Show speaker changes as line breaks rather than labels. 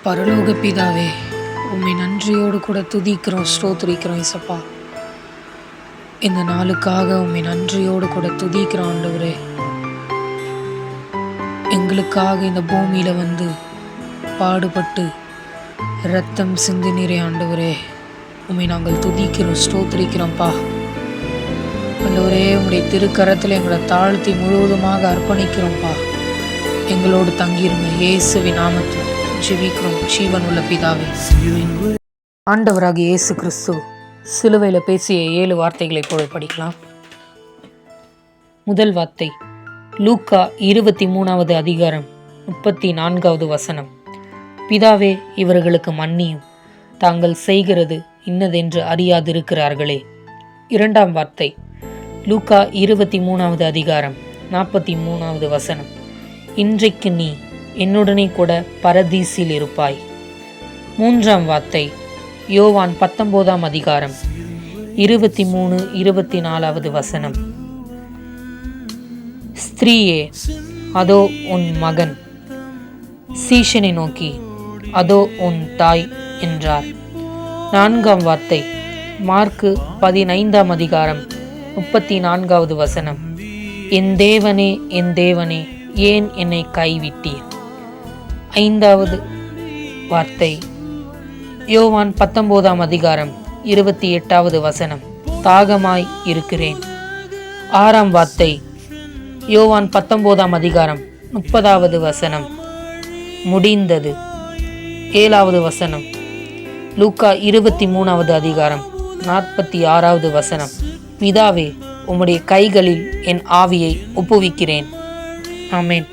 பரலோக பிதாவே, உம்மை நன்றியோடு கூட துதிக்கிறோம், ஸ்தோத்திரிக்கிறோம் இசப்பா. இந்த நாளுக்காக உம்மை நன்றியோடு கூட துதிக்கிறோம் ஆண்டவரே. எங்களுக்காக இந்த பூமியில வந்து பாடுபட்டு இரத்தம் சிந்தினீரே ஆண்டவரே. உம்மை நாங்கள் துதிக்கிறோம், ஸ்தோத்திரிக்கிறோம்ப்பா. ஆண்டவரே, உம்முடைய திருக்கரத்தில் எங்களை தாழ்த்தி முழுவதுமாக அர்ப்பணிக்கிறோம்ப்பா. எங்களோடு தங்கிருங்க, இயேசுவின் நாமத்தில் ஜெபிக்கிறோம் ஜீவனுள்ள பிதாவே. ஆண்டவராக இயேசு கிறிஸ்து சிலுவையில் பேசிய 7 வார்த்தைகளை போல படிக்கலாம். முதல் வார்த்தை லூக்கா 23வது அதிகாரம் 34வது வசனம். பிதாவே, இவர்களுக்கு மன்னியும், தாங்கள் செய்கிறது இன்னதென்று அறியாதிருக்கிறார்களே. இரண்டாம் வார்த்தை லூக்கா 23வது அதிகாரம் 43வது வசனம். இன்றைக்கு நீ என்னுடனே கூட பரதீசில் இருப்பாய். மூன்றாம் வார்த்தை யோவான் 19ஆம் அதிகாரம் 23-24வது வசனம். ஸ்திரீயே, அதோ உன் மகன். சீஷனை நோக்கி, அதோ உன் தாய் என்றார். நான்காம் வார்த்தை மார்க்கு 15ஆம் அதிகாரம் 34வது வசனம். என் தேவனே, என் தேவனே, ஏன் என்னை கைவிட்டீர்? ஐந்தாவது வார்த்தை யோவான் 19ஆம் அதிகாரம் 28வது வசனம். தாகமாய் இருக்கிறேன். ஆறாம் வார்த்தை யோவான் 19ஆம் அதிகாரம் 30வது வசனம். முடிந்தது. 7வது வசனம் லூக்கா 23வது அதிகாரம் 46வது வசனம். பிதாவே, உம்முடைய கைகளில் என் ஆவியை ஒப்புவிக்கிறேன். ஆமென்.